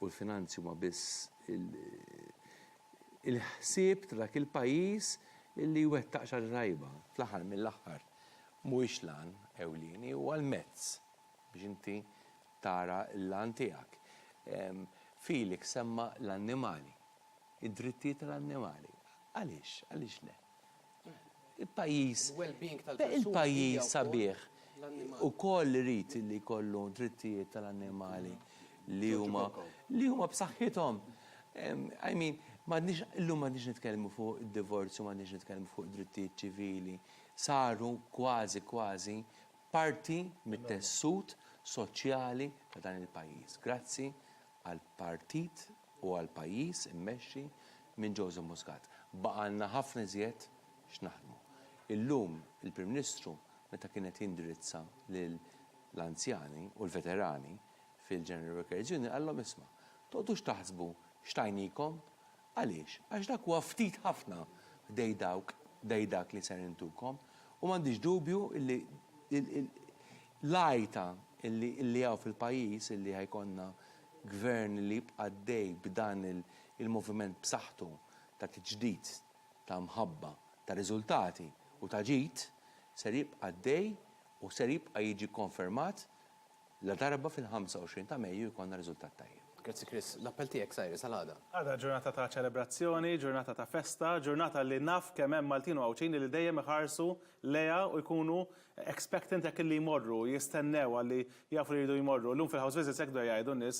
u l-finanzi huma biss il-ħsieb ta' dak il-pajjiż illi wettaq xi rajba fl-aħħar mill-aħħar mhuwiex lan ewlieni huwa l-mezz biex inti tara l-lan tiegħek. Felix semma l-annimali, id-drittijiet tal-annimali. Għaliex? Għaliex le? Il-pajjiż sabiħ ukoll irid li jkollu drittijiet tal-annimali li huma b'saħħithom. I mean, illum m'għandniex nitkellmu fuq id-divorzju, m'għandniex nitkellmu fuq id-drittijiet ċivili. Saru kważi parti mit-tessut soċjali ta' dan il-pajjiż. Grazzi għal partit u għal pajjiż immexxi minn Joseph Muscat. Baqalna ħafna iżjed x'naħdmu. Illum il-Prim Ministru meta kienet jindirizza lill-anzjani u l-veterani fil-General Workers Union qallhom isma' toqgħodux taħsbu x'tajnikom għaliex għax dak huwa ftit ħafna dej dak li ser intukom u m'għandix dubju illi l-għajta illi hawn fil-pajjiż illi ħajkonna gvern li jibqa' dej b'dan il-moviment b'saħħtu ta' tiġdid ta' mħabba ta' riżultati u ta' ġid ser jibqa' dej u ser jibqa' jiġi konfermat la darba fil-25 ta' Mejju jkollna riżultat tajjeb. Grazzi Chris, l-appell tiegħek Cyrus għal-għada. Għada ġurnata ta' ċelebrazzjoni, ġurnata ta' festa, ġurnata li naf kemm hemm Maltin u Għawċini li dejjem iħarsu leja u jkunu expectant jekk li jmorru, jistennew għalli jafu li jridu jmorru. L-lum fil-house visits jekk dojja jgħidu nis,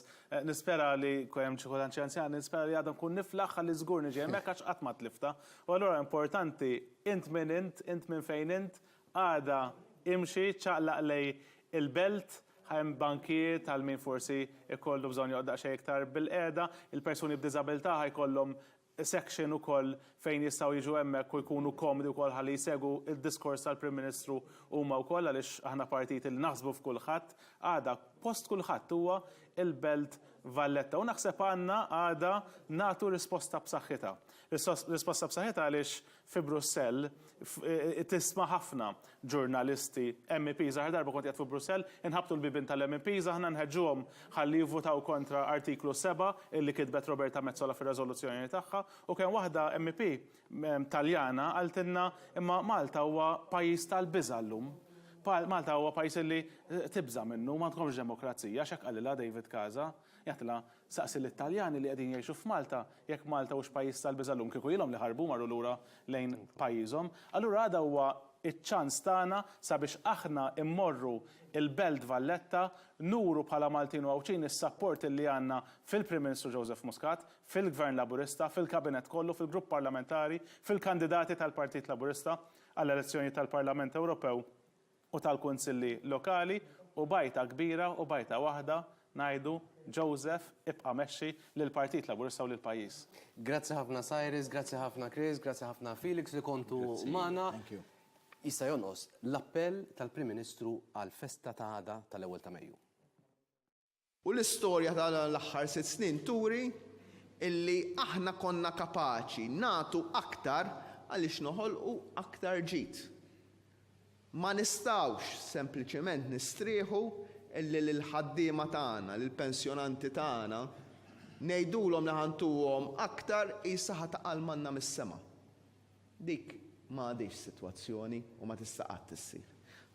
nispera li hemm xi kultant xi anzjani, nispera li għadhom kun niflaħ għalli żgur niġi hemmhekk għax qatt ma tlifta. U allura importanti int minn fejn int, għada imxi ċaqlaq lej il-belt ħajm bankiet għal min forsi ikollu bżonn joqdaq xejn iktar bil-qiegħda, il-persuni b'diżabilità ħajkollhom section ukoll fejn jistgħu jiġu hemmhekk u jkunu komodi wkoll ħalli jsegwu id-diskors tal-Prim Ministru huma wkoll għaliex aħna partit li naħsbu f'kulħadd għada post kulħadd huwa il-Belt Valletta. U naħseb għandna għada nagħtu risposta b'saħħitha. Risposta b'saħħitha għaliex fi Brussell tisma' ħafna ġurnalisti MEPs aħar darba kont qed fi Brussell inħabtu l-bibin tal-MEPs aħna nħeġġuhom ħalli jivvutaw kontra artiklu 7 illi kitbet Roberta Mezzola fir-reżoluzzjoni tagħha u kien waħda MEP Taljana qaltilna imma Malta huwa pajjiż tal-biża' llum. Malta huwa pajjiż li tibża minnu ma tkomx demokrazija x'hekk qalilha David Casa jagħtilha saqsi l-Italjani li qegħdin jgħixu f'Malta jekk Malta hux pajjiż tal-biża' llum kieku ilhom li ħarbu marru lura lejn pajjiżhom. Allura għada huwa iċ-ċans tagħna sabiex aħna immorru il-Belt Valletta nuru bħala Maltin u Għawċin is-sapport li għandna fil-Prim Ministru Joseph Muscat, fil-Gvern Laburista, fil-Kabinet kollu, fil-Grupp Parlamentari, fil-kandidati tal-Partit Laburista għall-elezzjoni tal-Parlament Ewropew u tal-Kunsilli Lokali u bajta kbira u bajta waħda ngħidu Joseph ibqa' mexxi lill-Partit Laburista u lill-pajjiż. Grazzi ħafna Cyrus, grazzi ħafna Chris, grazzi ħafna Felix li kontu magħna. Issa jonqos l-appell tal-Prim Ministru għal festa ta' għada tal-1 ta' Mejju. U l-istorja tal-aħħar 6 snin turi illi aħna konna kapaċi natu aktar għaliex noħolqu aktar ġid. Ma nistawx sempliċement nistrieħu illi l-ħaddiema tagħna, l-pensjonanti tagħna ngħidulhom li ħantuhom aktar issa taqal manna mis-sema. Dik m'għadix sitwazzjoni u ma tista' qatt issir.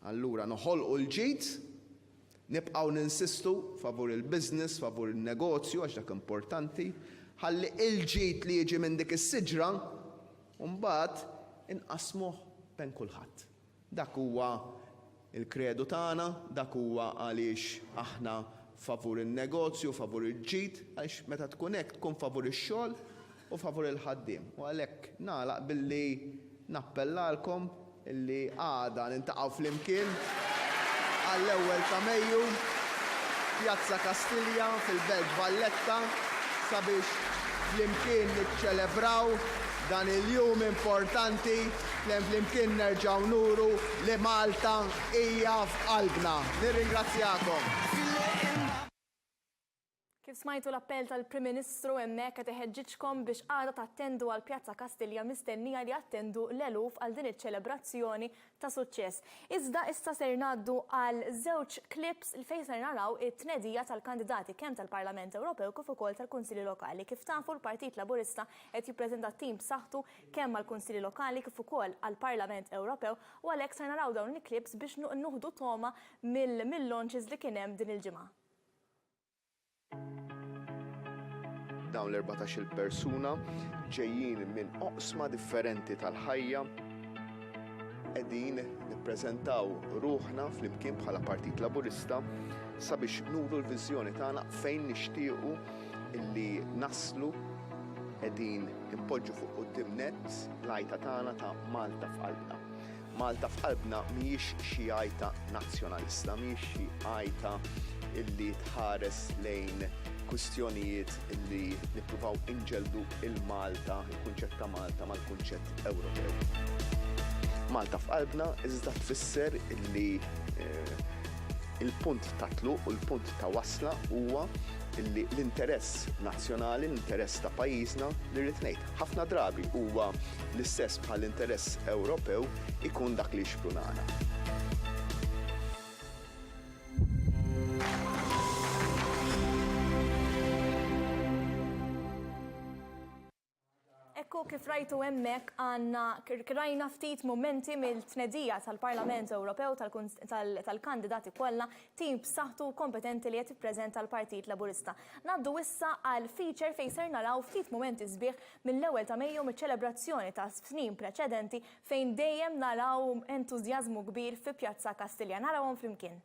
Allura noħolqu l-ġid, nibqgħu ninsistu favur il-business, favur il-negozju għax dak importanti, ħalli il-ġid li jiġi minn dik is-siġra u mbagħad inqasmuh bejn kulħadd. Dak huwa il-kredu tagħna, dak huwa għaliex aħna favur il-negozju, favur il-ġid, għaliex meta tkun hekk tkun favur ix-xogħol u favur il-ħaddiem. U għalhekk nagħlaq billi nappellalkom illi għada nintaqgħu flimkien għall-1 ta' Mejju Pjazza Kastilja fil-Belt Valletta sabiex flimkien niċċelebraw dan il-jum importanti flimkien nerġgħu nuru li Malta hija f'qalbna. Nirringrazzjakom. Kif smajtu l-appell tal-Prim Ministru hemmhekk qed iħeġġiġkom biex għada tattendu għal Pjazza Kastilja mistennija li attendu l-eluf għal din iċ-ċelebrazzjoni ta' suċċess. Iżda issa ser ngħaddu għal żewġ klips il fejn ser naraw it-tnedija tal-kandidati kemm tal-Parlament Ewropew kif ukoll tal-Kunsilli Lokali. Kif tafu l-Partit Laburista qed jippreżenta tim b'saħħtu kemm għall-Kunsilli Lokali kif ukoll għall-Parlament Ewropew u għalhekk ser naraw dawn il-klips biex nuħdu toma mill-launches li kien hemm din il-ġimgħa. Dawn l-14 persuna ġejjin minn oqsma differenti tal-ħajja qegħdin nippreżentaw ruħna flimkien bħala Partit Laburista sabiex nuru l-viżjoni tagħna fejn nixtiequ illi naslu qegħdin impoġġu fuq quddiem nett l-għajta tagħna ta' Malta f'qalbna. Malta f'qalbna mhijiex xi għajta nazzjonalista, mhijiex xi għajta illi tħares lejn kwistjonijiet illi nippruvaw inġeldu il-Malta, il-kunċett ta' Malta mal-kunċett Ewropew. Malta f'qalbna iżda tfisser illi il-punt ta' tluq u l-punt ta' wasla huwa illi l-interess nazzjonali, l-interess ta' pajjiżna li rrid ngħid ħafna drabi huwa l-istess bħall-interess Ewropew ikun dak li jixprunana. Ekku kif rajtu hemmhekk għandna rajna ftit momenti mill-tnedija tal-Parlament Ewropew tal-kandidati kollha tim b'saħħtu kompetenti li qed jippreżenta l-Partit Laburista. Ngħaddu issa għal feature fejn ser naraw ftit momenti sbieħ mill-1 ta' Mejju miċ-ċelebrazzjoni ta' snin preċedenti fejn dejjem naraw entużjażmu kbir fi Pjazza Kastilja. Narawhom flimkien.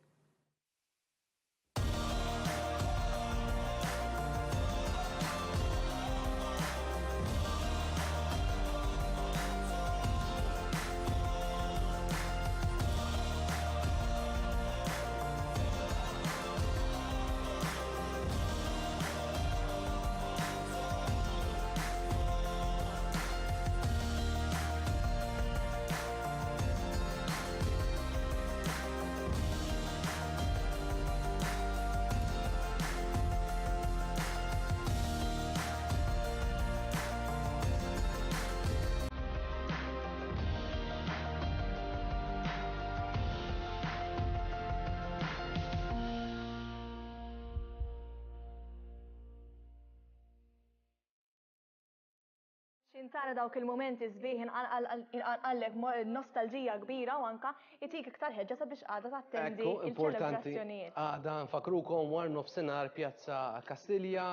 Xintara dawk il-momenti sbieħin għallek nostalġija kbira u anka jitik iktar ħeġġa sabiex għada tattendi il-ċelebrazzjonijiet. Għada nfakrukom war nofsinhar Pjazza Kastilja,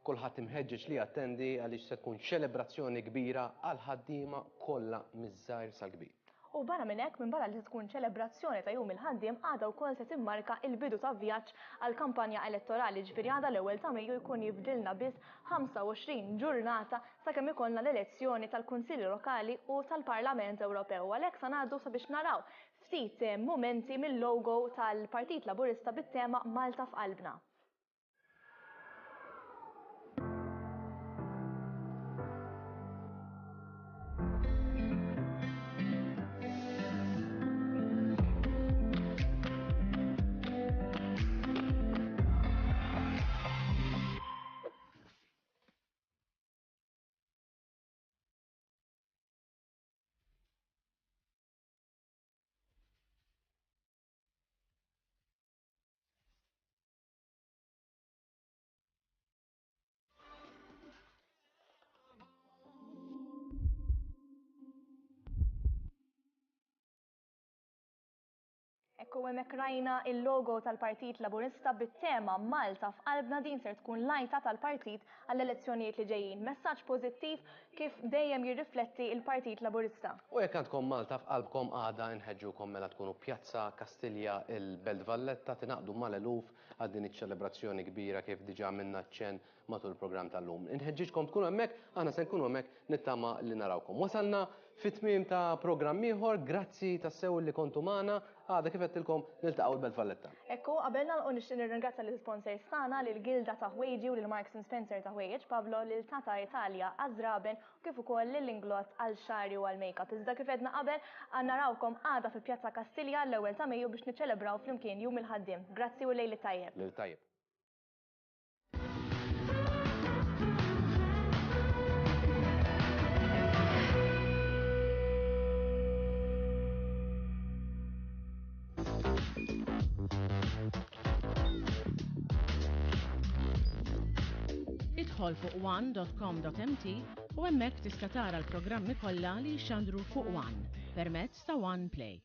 kulħadd imħeġġeġ li attendi għaliex se tkun ċelebrazzjoni kbira għal ħaddiema kollha miż-żgħir sal-kbir. U barra minn hekk minn barra li tkun ċelebrazzjoni ta' jum il-ħaddiem għada wkoll se timmarka il-bidu ta' vjaġġ għal kampanja elettorali ġifieri għada l-ewwel ta' Mejju jkun jibdilna biss 25 ġurnata sakemm ikollna l-elezzjoni tal-Kunsilli Lokali u tal-Parlament Ewropew. Għalhekk sa ngħaddu sabiex naraw ftit momenti mill-logo tal-Partit Laburista bit-tema Malta f'qalbna. Ekku hemmhekk rajna il-logo tal-Partit Laburista bit-tema Malta f'qalbna din ser tkun lajta tal-partit għall-elezzjonijiet li ġejjin. Messaġġ pożittiv kif dejjem jirrifletti il-Partit Laburista. U jekk għandkom Malta f'qalbkom għada nħeġġukom mela tkunu Pjazza Kastilja il-Belt Valletta tingħaqdu mal-eluf għal din iċ-ċelebrazzjoni kbira kif diġà minna ċen matul il-programm tal-lum. Inħeġġiġkom tkunu hemmhekk, aħna se nkunu hemmhekk nittama li narawkom. Wasalna fit-tmiem ta' programm ieħor, grazzi tassew li kontu magħna, għada kif qedtilkom niltaqgħu l-Belt Valletta. Ekku qabel nagħlqu nixtieq nirringrazzja lill-sponsors tagħna lil Gilda ta' Ħwejġi u lil Marks & Spencer ta' Ħwejjeġ, Pablo lil Tata Italja għażraben u kif ukoll lil Inglot għal xari u għal makeup. Iżda kif qedna qabel narawkom għada fi Pjazza Kastilja l-ewwel ta' Mejju biex niċċelebraw flimkien jum il-ħaddiem. Grazzi u lejli tajjeb. Lejl tajjeb. Idħol fuq one.com.mt u hemmhekk tista' tara l-programmi kollha li jxandru fuq One permezz ta' One Play.